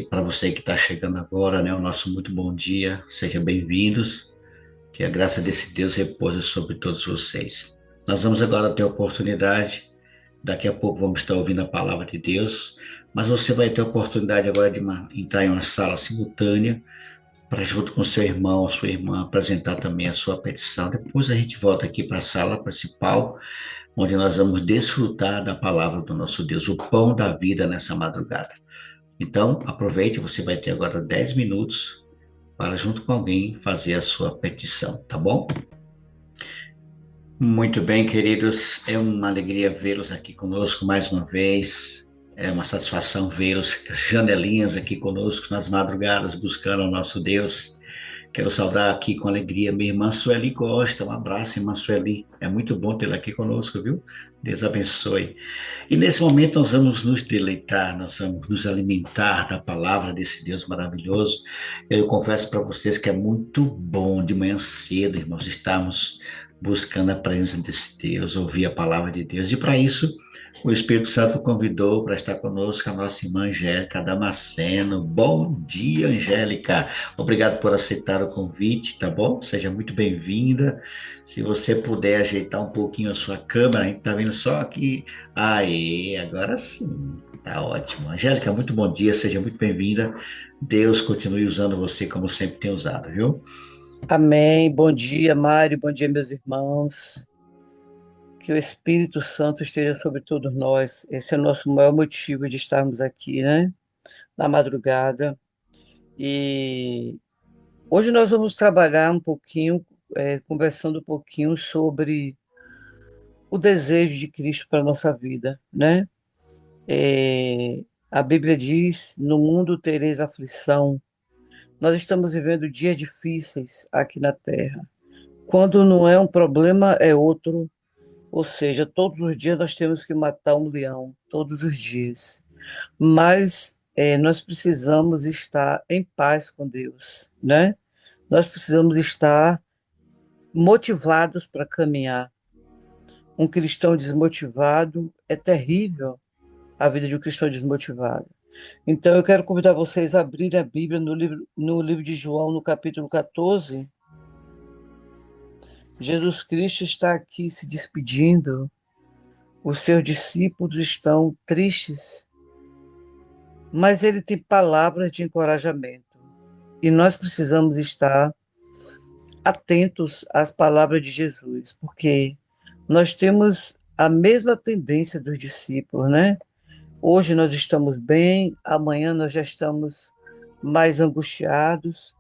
para você que está chegando agora, né, o nosso muito bom dia. Sejam bem-vindos. Que a graça desse Deus repouse sobre todos vocês. Nós vamos agora ter a oportunidade, daqui a pouco vamos estar ouvindo a palavra de Deus, mas você vai ter a oportunidade agora de entrar em uma sala simultânea para junto com seu irmão ou sua irmã apresentar também a sua petição. Depois a gente volta aqui para a sala principal, onde nós vamos desfrutar da palavra do nosso Deus, o pão da vida nessa madrugada. Então, aproveite, você vai ter agora 10 minutos para, junto com alguém, fazer a sua petição, tá bom? Muito bem, queridos. É uma alegria vê-los aqui conosco mais uma vez. É uma satisfação vê-los, janelinhas aqui conosco nas madrugadas, buscando o nosso Deus. Quero saudar aqui com alegria minha irmã Sueli Costa. Um abraço, irmã Sueli. É muito bom tê-la aqui conosco, viu? Deus abençoe. E nesse momento nós vamos nos deleitar, nós vamos nos alimentar da palavra desse Deus maravilhoso. Eu confesso para vocês que é muito bom de manhã cedo, irmãos, estarmos buscando a presença desse Deus, ouvir a palavra de Deus. E para isso, o Espírito Santo convidou para estar conosco a nossa irmã Angélica Damasceno. Bom dia, Angélica. Obrigado por aceitar o convite, tá bom? Seja muito bem-vinda. Se você puder ajeitar um pouquinho a sua câmera, a gente tá vendo só aqui. Aí, agora sim. Tá ótimo. Angélica, muito bom dia, seja muito bem-vinda. Deus continue usando você como sempre tem usado, viu? Amém. Bom dia, Mário. Bom dia, meus irmãos. Que o Espírito Santo esteja sobre todos nós. Esse é o nosso maior motivo de estarmos aqui, né? Na madrugada. E hoje nós vamos trabalhar um pouquinho, conversando um pouquinho sobre o desejo de Cristo para a nossa vida, né? A Bíblia diz: no mundo tereis aflição. Nós estamos vivendo dias difíceis aqui na Terra. Quando não é um problema, é outro. Ou seja, todos os dias nós temos que matar um leão, todos os dias. Mas nós precisamos estar em paz com Deus, né? Nós precisamos estar motivados para caminhar. Um cristão desmotivado é terrível, a vida de um cristão desmotivado. Então eu quero convidar vocês a abrirem a Bíblia no livro de João, no capítulo 14. Jesus Cristo está aqui se despedindo. Os seus discípulos estão tristes, mas ele tem palavras de encorajamento. E nós precisamos estar atentos às palavras de Jesus, porque nós temos a mesma tendência dos discípulos, né? Hoje nós estamos bem, amanhã nós já estamos mais angustiados,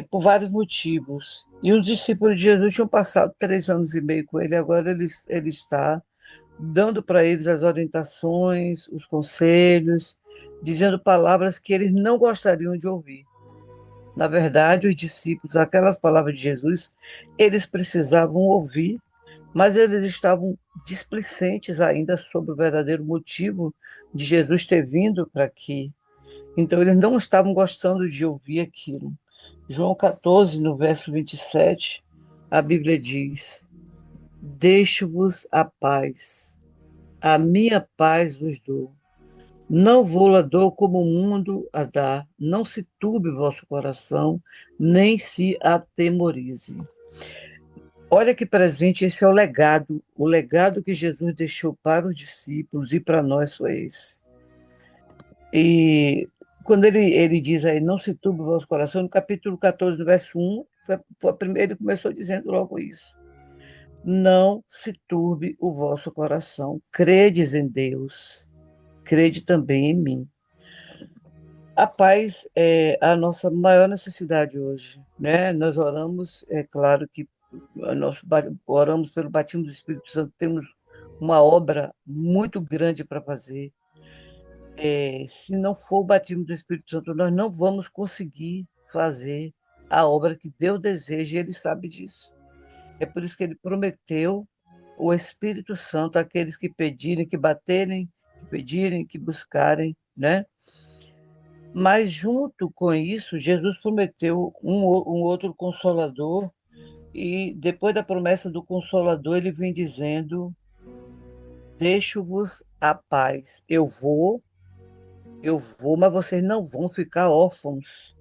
por vários motivos. E os discípulos de Jesus tinham passado 3 anos e meio com ele, agora ele está dando para eles as orientações, os conselhos, dizendo palavras que eles não gostariam de ouvir. Na verdade, os discípulos, aquelas palavras de Jesus, eles precisavam ouvir, mas eles estavam displicentes ainda sobre o verdadeiro motivo de Jesus ter vindo para aqui. Então, eles não estavam gostando de ouvir aquilo. João 14, no verso 27, a Bíblia diz: Deixo-vos a paz, a minha paz vos dou. Não vou-la dou como o mundo a dá. Não se turbe o vosso coração, nem se atemorize. Olha que presente, esse é o legado que Jesus deixou para os discípulos e para nós foi esse. E quando ele diz aí, não se turbe o vosso coração, no capítulo 14, no verso 1, foi a primeira, ele começou dizendo logo isso. Não se turbe o vosso coração, credes em Deus, crede também em mim. A paz é a nossa maior necessidade hoje, né? Nós oramos, é claro que oramos pelo batismo do Espírito Santo, temos uma obra muito grande para fazer. Se não for o batismo do Espírito Santo, nós não vamos conseguir fazer a obra que Deus deseja e Ele sabe disso. É por isso que Ele prometeu o Espírito Santo àqueles que pedirem, que baterem, que pedirem, que buscarem, né? Mas junto com isso, Jesus prometeu um outro consolador, e depois da promessa do consolador, ele vem dizendo: Deixo-vos a paz. Eu vou, Eu vou, mas vocês não vão ficar órfãos.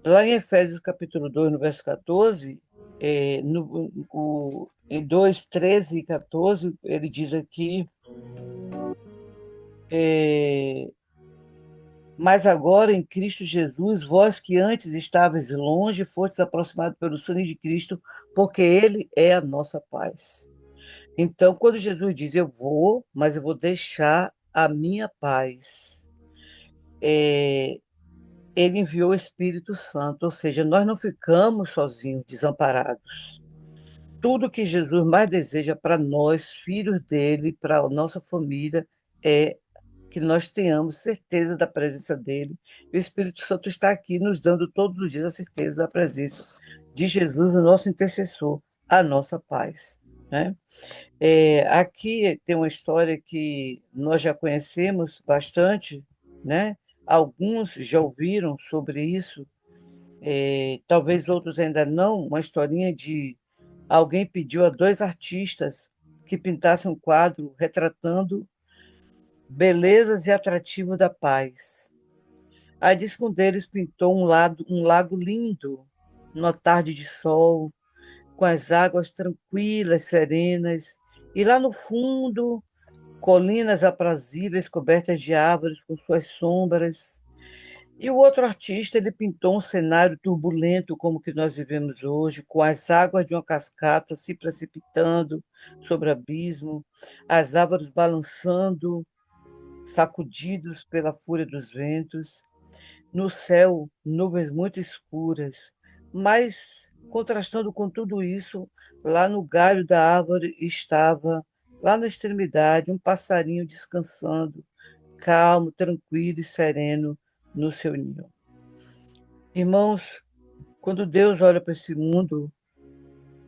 Lá em Efésios capítulo 2 no verso 14, em 2, 13 e 14, ele diz aqui, é, mas agora em Cristo Jesus, vós que antes estáveis longe, fostes aproximados pelo sangue de Cristo, porque Ele é a nossa paz. Então, quando Jesus diz, eu vou, mas eu vou deixar a minha paz, é, ele enviou o Espírito Santo, ou seja, nós não ficamos sozinhos, desamparados. Tudo que Jesus mais deseja para nós, filhos dele, para a nossa família, é que nós tenhamos certeza da presença dele. E o Espírito Santo está aqui nos dando todos os dias a certeza da presença de Jesus, o nosso intercessor, a nossa paz. Né? Aqui tem uma história que nós já conhecemos bastante, né? Alguns já ouviram sobre isso, talvez outros ainda não. Uma historinha de alguém pediu a dois artistas que pintassem um quadro retratando belezas e atrativos da paz. Aí diz que um deles pintou um lago lindo, numa tarde de sol, com as águas tranquilas, serenas, e lá no fundo, colinas aprazíveis cobertas de árvores com suas sombras. E o outro artista, ele pintou um cenário turbulento como o que nós vivemos hoje, com as águas de uma cascata se precipitando sobre o abismo, as árvores balançando, sacudidos pela fúria dos ventos. No céu, nuvens muito escuras, mas contrastando com tudo isso, lá no galho da árvore estava, lá na extremidade, um passarinho descansando, calmo, tranquilo e sereno no seu ninho. Irmãos, quando Deus olha para esse mundo,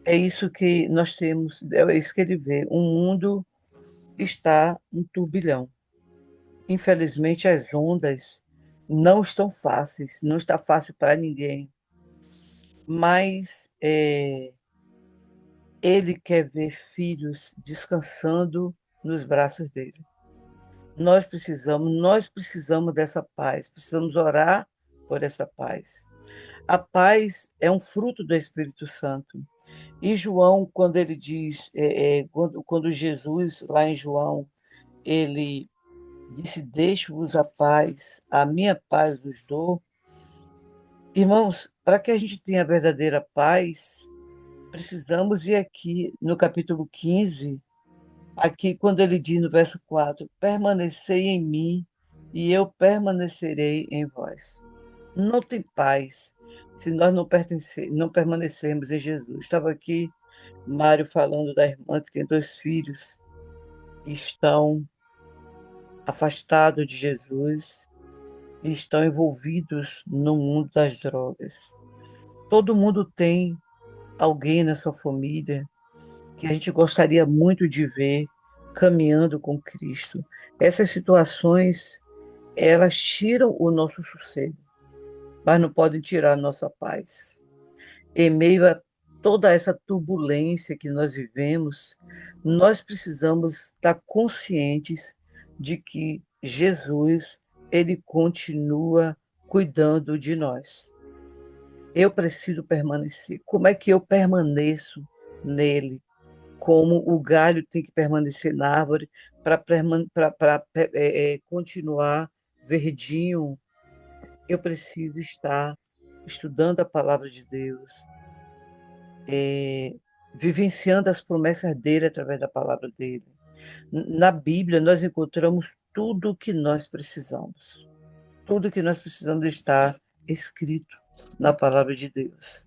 é isso que nós temos, é isso que ele vê. O mundo está um turbilhão. Infelizmente, as ondas não estão fáceis, não está fácil para ninguém, mas ele quer ver filhos descansando nos braços dele. Nós precisamos dessa paz, precisamos orar por essa paz. A paz é um fruto do Espírito Santo. E João, quando ele diz, quando Jesus, lá em João, ele disse: Deixo-vos a minha paz vos dou. Irmãos, para que a gente tenha a verdadeira paz, precisamos ir aqui no capítulo 15, aqui quando ele diz no verso 4: Permanecei em mim e eu permanecerei em vós. Não tem paz se nós não permanecermos em Jesus. Estava aqui Mário falando da irmã que tem dois filhos que estão afastados de Jesus e estão envolvidos no mundo das drogas. Todo mundo tem alguém na sua família que a gente gostaria muito de ver caminhando com Cristo. Essas situações, elas tiram o nosso sossego, mas não podem tirar a nossa paz. Em meio a toda essa turbulência que nós vivemos, nós precisamos estar conscientes de que Jesus, ele continua cuidando de nós. Eu preciso permanecer. Como é que eu permaneço nele? Como o galho tem que permanecer na árvore para continuar verdinho, eu preciso estar estudando a palavra de Deus, vivenciando as promessas dele através da palavra dele. Na Bíblia, nós encontramos tudo o que nós precisamos. Tudo o que nós precisamos está escrito na palavra de Deus.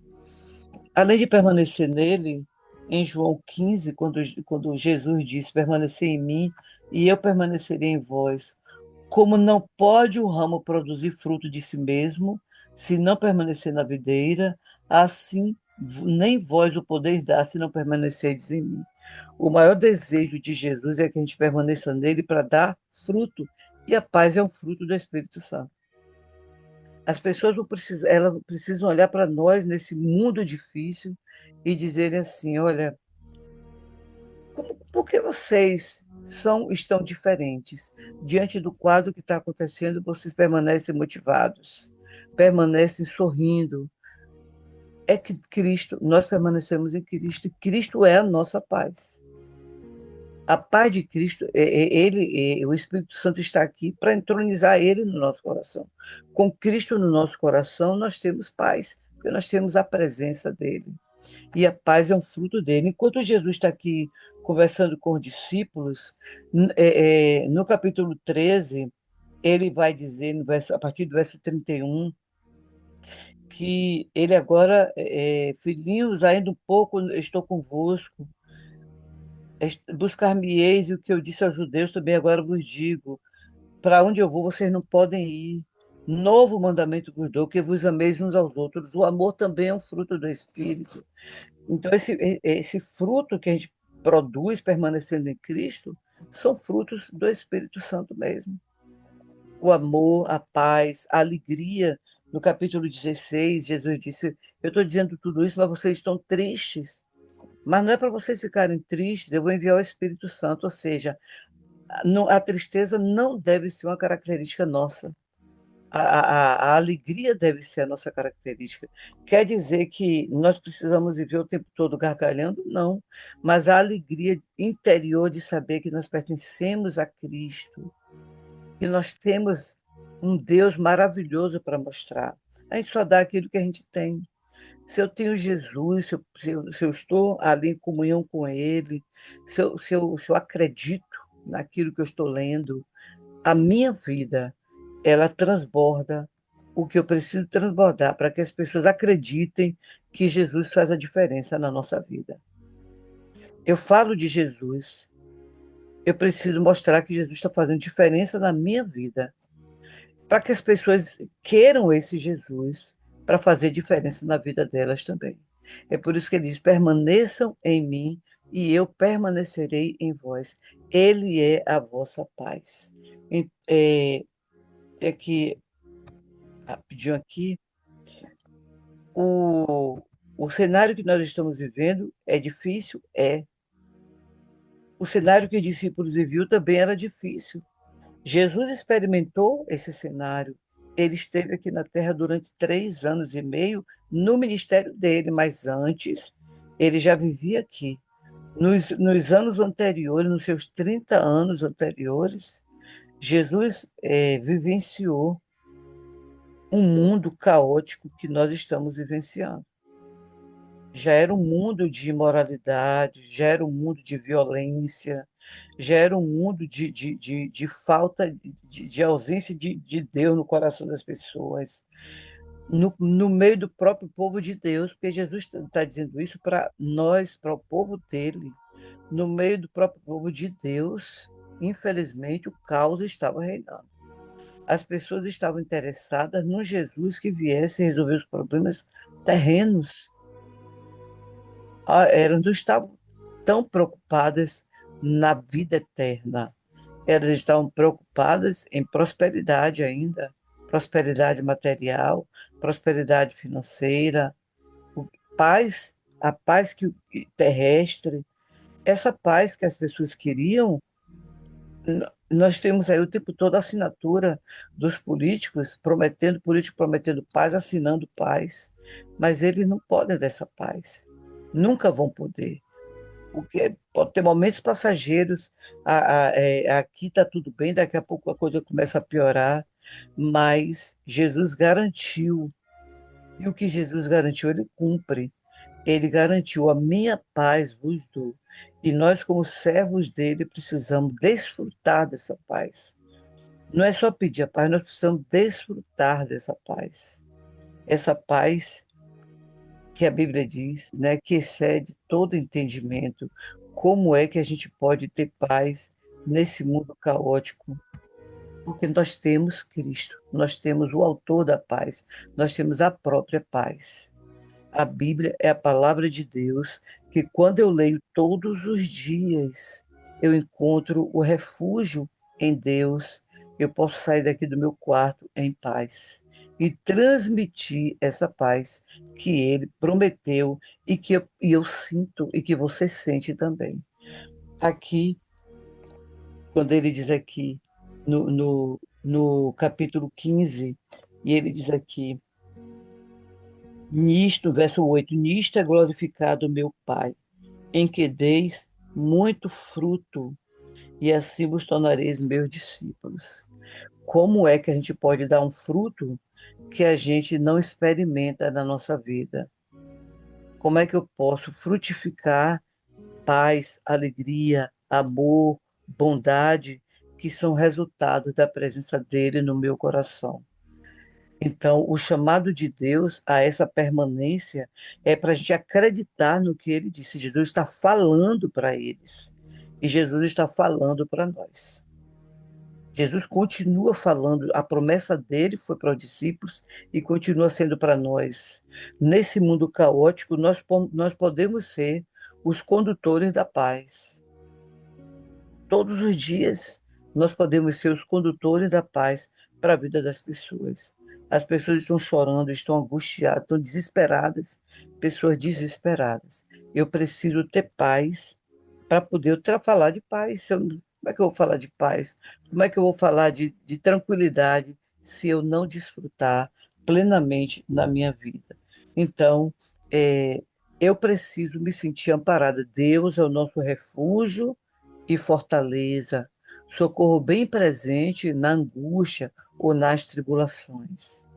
Além de permanecer nele, em João 15, quando Jesus disse: Permanecer em mim e eu permanecerei em vós. Como não pode o ramo produzir fruto de si mesmo, se não permanecer na videira, assim nem vós o podeis dar, se não permanecerdes em mim. O maior desejo de Jesus é que a gente permaneça nele para dar fruto, e a paz é um fruto do Espírito Santo. As pessoas não precisam, elas precisam olhar para nós nesse mundo difícil e dizerem assim: olha, por que vocês estão diferentes. Diante do quadro que está acontecendo, vocês permanecem motivados, permanecem sorrindo. É que Cristo, nós permanecemos em Cristo, e Cristo é a nossa paz. A paz de Cristo, o Espírito Santo está aqui para entronizar ele no nosso coração. Com Cristo no nosso coração, nós temos paz, porque nós temos a presença dele. E a paz é um fruto dele. Enquanto Jesus está aqui conversando com os discípulos, no capítulo 13, ele vai dizer, a partir do verso 31, que ele agora, filhinhos, ainda um pouco eu estou convosco, buscar-me-eis, e o que eu disse aos judeus também agora vos digo, para onde eu vou vocês não podem ir. Novo mandamento vos dou, que vos ameis uns aos outros. O amor também é um fruto do Espírito. Então, esse fruto que a gente produz permanecendo em Cristo são frutos do Espírito Santo mesmo. O amor, a paz, a alegria. No capítulo 16, Jesus disse: eu estou dizendo tudo isso, mas vocês estão tristes. Mas não é para vocês ficarem tristes, eu vou enviar o Espírito Santo. Ou seja, a tristeza não deve ser uma característica nossa. A alegria deve ser a nossa característica. Quer dizer que nós precisamos viver o tempo todo gargalhando? Não. Mas a alegria interior de saber que nós pertencemos a Cristo, que nós temos um Deus maravilhoso para mostrar. A gente só dá aquilo que a gente tem. Se eu tenho Jesus, se eu estou ali em comunhão com Ele, se eu acredito naquilo que eu estou lendo, a minha vida, ela transborda o que eu preciso transbordar para que as pessoas acreditem que Jesus faz a diferença na nossa vida. Eu falo de Jesus, eu preciso mostrar que Jesus está fazendo diferença na minha vida, para que as pessoas queiram esse Jesus para fazer diferença na vida delas também. É por isso que ele diz: permaneçam em mim e eu permanecerei em vós. Ele é a vossa paz. É que rapidinho aqui, o, o cenário que nós estamos vivendo é difícil? É. O cenário que os discípulos viviam também era difícil. Jesus experimentou esse cenário. Ele esteve aqui na Terra durante 3 anos e meio no ministério dele, mas antes ele já vivia aqui. Nos anos anteriores, nos seus 30 anos anteriores, Jesus vivenciou um mundo caótico que nós estamos vivenciando. Já era um mundo de imoralidade, já era um mundo de violência, já era um mundo de falta, de ausência de Deus no coração das pessoas, no meio do próprio povo de Deus, porque Jesus está dizendo isso para nós, para o povo dele, no meio do próprio povo de Deus. Infelizmente, o caos estava reinando. As pessoas estavam interessadas no Jesus que viesse resolver os problemas terrenos. Elas não estavam tão preocupadas na vida eterna. Elas estavam preocupadas em prosperidade ainda, prosperidade material, prosperidade financeira, paz, a paz terrestre, essa paz que as pessoas queriam. Nós temos aí o tempo todo a assinatura dos político prometendo paz, assinando paz, mas eles não podem dessa paz, nunca vão poder. Porque pode ter momentos passageiros, aqui está tudo bem, daqui a pouco a coisa começa a piorar, mas Jesus garantiu, e o que Jesus garantiu, ele cumpre. Ele garantiu: a minha paz vos dou. E nós, como servos dele, precisamos desfrutar dessa paz. Não é só pedir a paz, nós precisamos desfrutar dessa paz. Essa paz que a Bíblia diz, né, que excede todo entendimento. Como é que a gente pode ter paz nesse mundo caótico? Porque nós temos Cristo, nós temos o autor da paz, nós temos a própria paz. A Bíblia é a palavra de Deus que, quando eu leio todos os dias, eu encontro o refúgio em Deus. Eu posso sair daqui do meu quarto em paz e transmitir essa paz que Ele prometeu e eu sinto e que você sente também. Aqui quando ele diz aqui no capítulo 15, e ele diz aqui, nisto, verso 8, nisto é glorificado meu Pai, em que deis muito fruto, e assim vos tornareis meus discípulos. Como é que a gente pode dar um fruto que a gente não experimenta na nossa vida? Como é que eu posso frutificar paz, alegria, amor, bondade, que são resultados da presença dele no meu coração? Então, o chamado de Deus a essa permanência é para a gente acreditar no que ele disse. Jesus está falando para eles e Jesus está falando para nós. Jesus continua falando, a promessa dele foi para os discípulos e continua sendo para nós. Nesse mundo caótico, nós podemos ser os condutores da paz. Todos os dias, nós podemos ser os condutores da paz para a vida das pessoas. As pessoas estão chorando, estão angustiadas, estão desesperadas, pessoas desesperadas. Eu preciso ter paz para poder falar de paz. Como é que eu vou falar de paz? Como é que eu vou falar de tranquilidade se eu não desfrutar plenamente na minha vida? Então, é, eu preciso me sentir amparada. Deus é o nosso refúgio e fortaleza, socorro bem presente na angústia ou nas tribulações.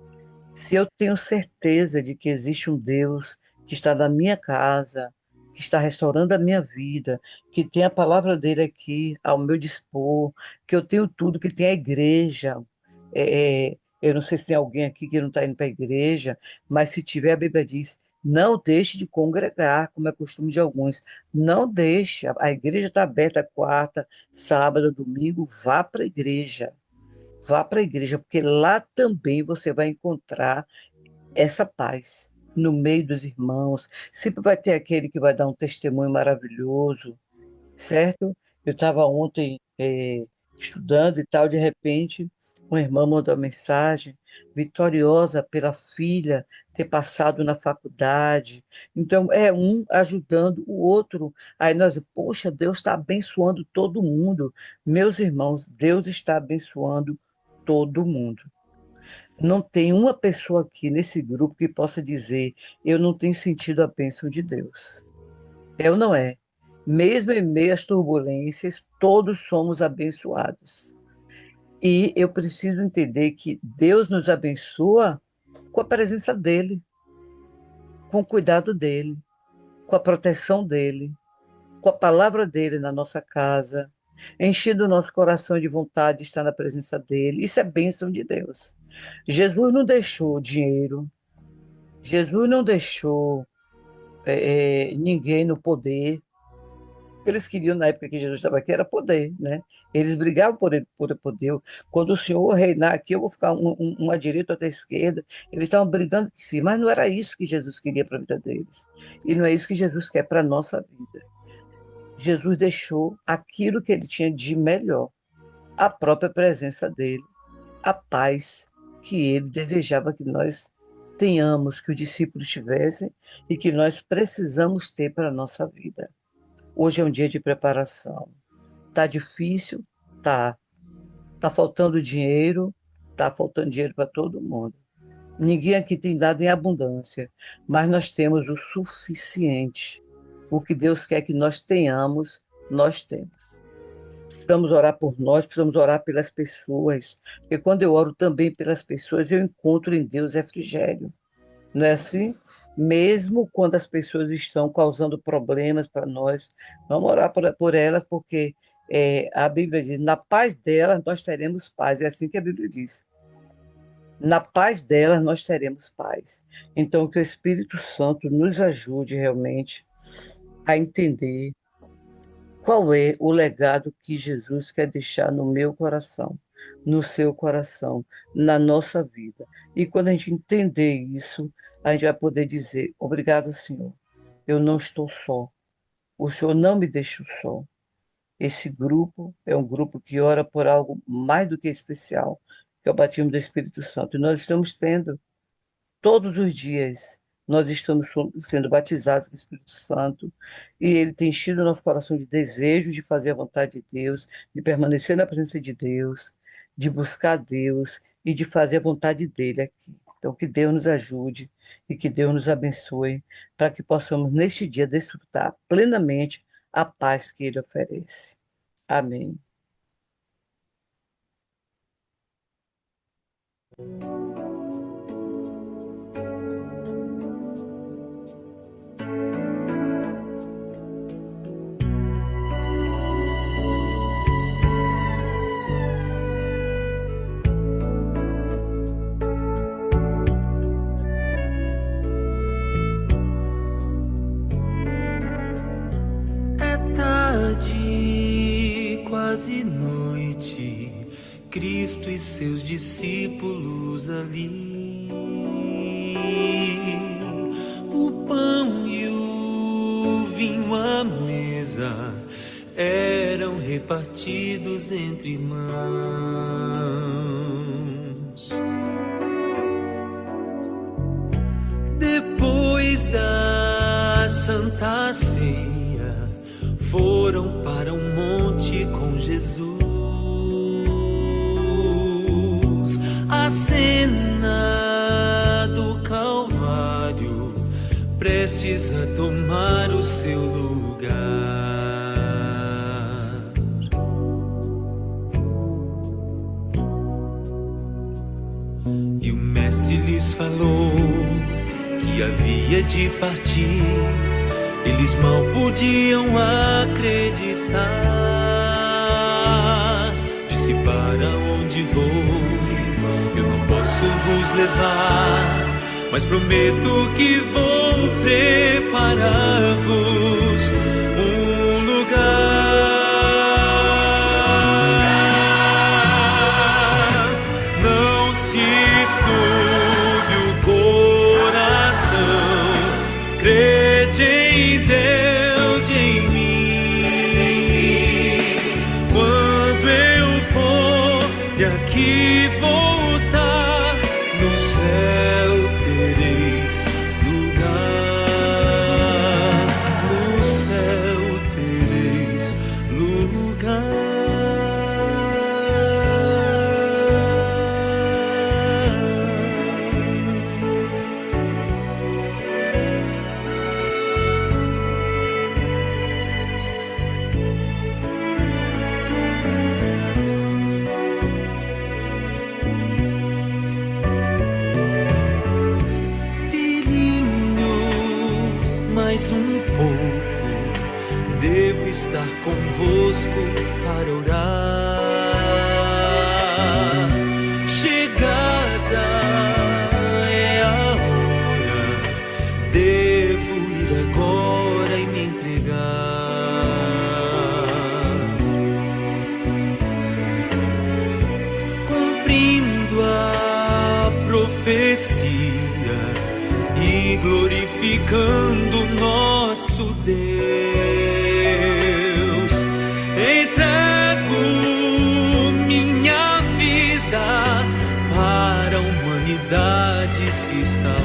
Se eu tenho certeza de que existe um Deus que está na minha casa, que está restaurando a minha vida, que tem a palavra dele aqui ao meu dispor, que eu tenho tudo, que tem a igreja. Eu não sei se tem alguém aqui que não está indo para a igreja, mas se tiver, a Bíblia diz: não deixe de congregar, como é costume de alguns. Não deixe. A igreja está aberta quarta, sábado, domingo. Vá para a igreja. Vá para a igreja, porque lá também você vai encontrar essa paz no meio dos irmãos. Sempre vai ter aquele que vai dar um testemunho maravilhoso, certo? Eu estava ontem estudando e tal, de repente, uma irmã mandou uma mensagem vitoriosa pela filha ter passado na faculdade. Então, é um ajudando o outro. Aí nós, poxa, Deus está abençoando todo mundo. Meus irmãos, Deus está abençoando todo mundo. Não tem uma pessoa aqui nesse grupo que possa dizer: eu não tenho sentido a bênção de Deus. É ou não é? Mesmo em meio às turbulências, todos somos abençoados. E eu preciso entender que Deus nos abençoa com a presença dEle, com o cuidado dEle, com a proteção dEle, com a palavra dEle na nossa casa, enchendo o nosso coração de vontade de estar na presença dEle. Isso é bênção de Deus. Jesus não deixou dinheiro, Jesus não deixou ninguém no poder. O que eles queriam na época que Jesus estava aqui era poder, né? Eles brigavam por poder. Quando o Senhor reinar aqui, eu vou ficar uma direita, outra esquerda. Eles estavam brigando de si, mas não era isso que Jesus queria para a vida deles. E não é isso que Jesus quer para a nossa vida. Jesus deixou aquilo que ele tinha de melhor, a própria presença dele, a paz que ele desejava que nós tenhamos, que os discípulos tivessem e que nós precisamos ter para a nossa vida. Hoje é um dia de preparação. Tá difícil? Tá. Tá faltando dinheiro? Tá faltando dinheiro para todo mundo. Ninguém aqui tem dado em abundância, mas nós temos o suficiente. O que Deus quer que nós tenhamos, nós temos. Precisamos orar por nós, precisamos orar pelas pessoas, porque quando eu oro também pelas pessoas, eu encontro em Deus refrigério. Não é assim? Mesmo quando as pessoas estão causando problemas para nós, vamos orar por elas, porque a Bíblia diz: na paz delas nós teremos paz. É assim que a Bíblia diz. Na paz delas nós teremos paz. Então, que o Espírito Santo nos ajude realmente a entender qual é o legado que Jesus quer deixar no meu coração, no seu coração, na nossa vida. E quando a gente entender isso, a gente vai poder dizer: obrigado, Senhor. Eu não estou só. O Senhor não me deixou só. Esse grupo é um grupo que ora por algo mais do que especial, que é o batismo do Espírito Santo. E nós estamos tendo todos os dias nós estamos sendo batizados com o Espírito Santo e ele tem enchido o nosso coração de desejo de fazer a vontade de Deus, de permanecer na presença de Deus, de buscar Deus e de fazer a vontade dele aqui. Então, que Deus nos ajude e que Deus nos abençoe para que possamos, neste dia, desfrutar plenamente a paz que ele oferece. Amém. Quase noite, Cristo e seus discípulos ali. O pão e o vinho à mesa eram repartidos entre irmãos. Depois da Santa Ceia, foram para um monte com Jesus. A cena do Calvário, prestes a tomar o seu lugar. E o mestre lhes falou que havia de partir. Eles mal podiam acreditar. Disse: para onde vou? Eu não posso vos levar, mas prometo que vou preparar-vos um lugar. Não se turbe o coração, crede em Deus e em mim. Quando eu for de aqui voltar, no céu tereis lugar. No céu tereis lugar. Mais um pouco, devo estar convosco para orar. Chegada é a hora, devo ir agora e me entregar. Cumprindo a profecia e glorificando nosso Deus, entrego minha vida para a humanidade se salvar.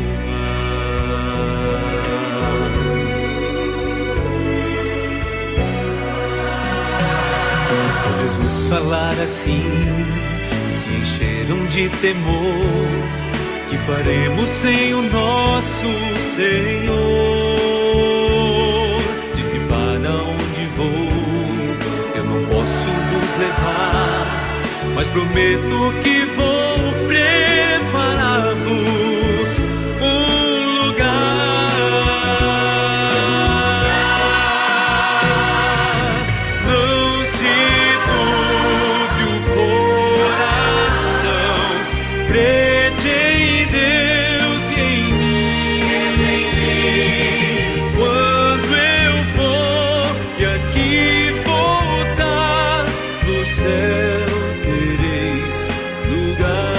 Ao Jesus falar assim, se encheram de temor. Que faremos sem o nosso Senhor? Disse: para onde vou? Eu não posso vos levar, mas prometo que vou preparar-vos um lugar. Não se turbe o coração, crede em Deus e em mim. Quando eu for e aqui voltar, no céu tereis lugar.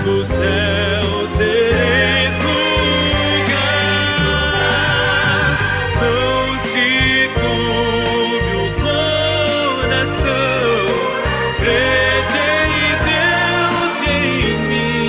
No céu tereis lugar. Não se turbe o coração, crede em Deus e em mim.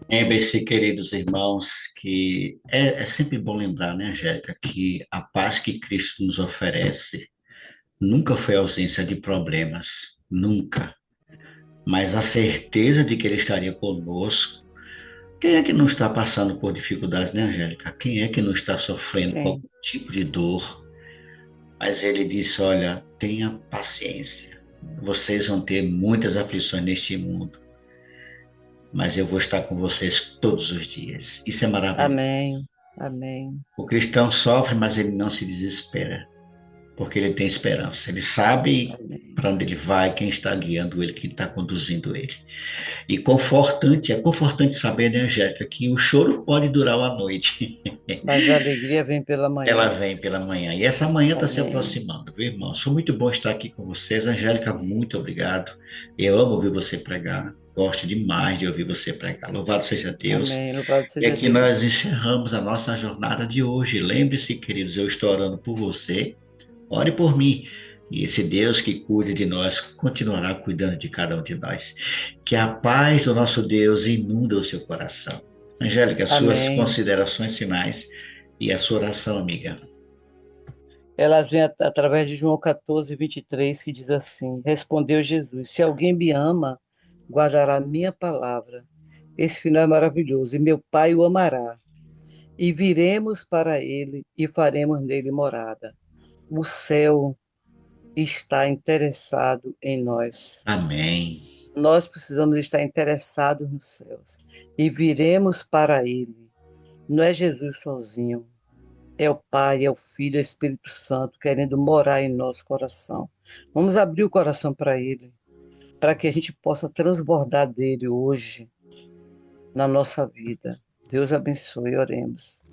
Lembre-se, queridos irmãos, que é sempre bom lembrar, né, Angélica, que a paz que Cristo nos oferece nunca foi ausência de problemas, nunca, mas a certeza de que Ele estaria conosco. Quem é que não está passando por dificuldades, né, Angélica? Quem é que não está sofrendo com algum Sim, tipo de dor? Mas Ele disse: olha, tenha paciência. Vocês vão ter muitas aflições neste mundo, mas eu vou estar com vocês todos os dias. Isso é maravilhoso. amém, amém, O cristão sofre, mas ele não se desespera, porque ele tem esperança. Ele sabe amém. para onde ele vai, quem está guiando ele, quem está conduzindo ele. E é confortante saber, né, Angélica, que o choro pode durar uma noite. Mas a alegria vem pela Ela manhã. vem pela manhã. E essa manhã está se Amém, aproximando, viu, irmão? Foi muito bom estar aqui com vocês. Angélica, muito obrigado. Eu amo ouvir você pregar. Gosto demais de ouvir você pregar. Louvado seja Deus. amém. Louvado E seja aqui nós Deus. encerramos a nossa jornada de hoje. Lembre-se, queridos, eu estou orando por você. Ore por mim. E esse Deus que cuida de nós continuará cuidando de cada um de nós. Que a paz do nosso Deus inunda o seu coração. Angélica, suas Amém. considerações finais e a sua oração, amiga. Elas vêm através de João 14, 23, que diz assim: Respondeu Jesus: Se alguém me ama, guardará a minha palavra. Esse final é maravilhoso, e meu Pai o amará. E viremos para ele e faremos nele morada. O céu está interessado em nós. Amém. Nós precisamos estar interessados nos céus. E viremos para ele. Não é Jesus sozinho. É o Pai, é o Filho, é o Espírito Santo querendo morar em nosso coração. Vamos abrir o coração para Ele, para que a gente possa transbordar dele hoje na nossa vida. Deus abençoe, oremos.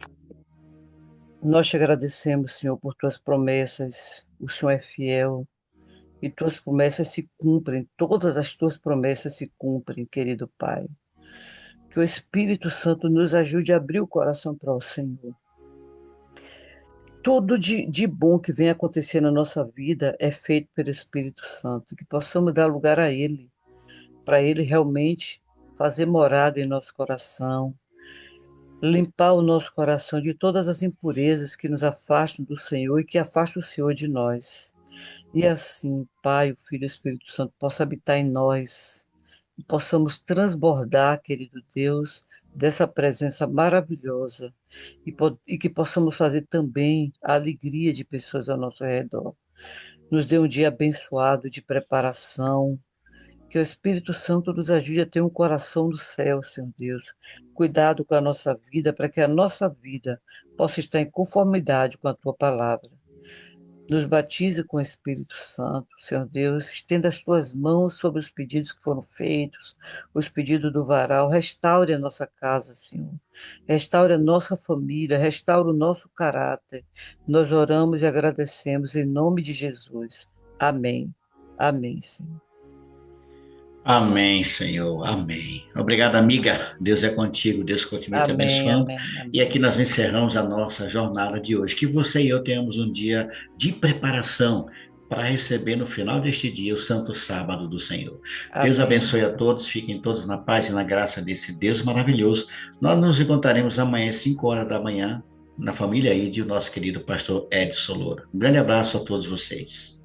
Nós te agradecemos, Senhor, por tuas promessas. O Senhor é fiel e tuas promessas se cumprem, todas as tuas promessas se cumprem, querido Pai. Que o Espírito Santo nos ajude a abrir o coração para o Senhor. Tudo de bom que vem acontecer na nossa vida é feito pelo Espírito Santo, que possamos dar lugar a Ele, para Ele realmente fazer morada em nosso coração, limpar o nosso coração de todas as impurezas que nos afastam do Senhor e que afastam o Senhor de nós. E assim, Pai, o Filho e o Espírito Santo possa habitar em nós e possamos transbordar, querido Deus, dessa presença maravilhosa e que possamos fazer também a alegria de pessoas ao nosso redor. Nos dê um dia abençoado de preparação, que o Espírito Santo nos ajude a ter um coração do céu, Senhor Deus. Cuidado com a nossa vida, para que a nossa vida possa estar em conformidade com a tua palavra. Nos batize com o Espírito Santo, Senhor Deus. Estenda as tuas mãos sobre os pedidos que foram feitos, os pedidos do varal. Restaure a nossa casa, Senhor. Restaure a nossa família, restaure o nosso caráter. Nós oramos e agradecemos em nome de Jesus. Amém. Amém, Senhor. Amém, Senhor. Amém. Obrigado, amiga. Deus é contigo. Deus continue te Amém, abençoando. amém, E aqui amém. nós encerramos a nossa jornada de hoje. Que você e eu tenhamos um dia de preparação para receber no final deste dia o Santo Sábado do Senhor. Deus Amém. abençoe a todos. Fiquem todos na paz e na graça desse Deus maravilhoso. Nós nos encontraremos amanhã às 5 horas da manhã na família aí de o nosso querido pastor Edson Loura. Um grande abraço a todos vocês.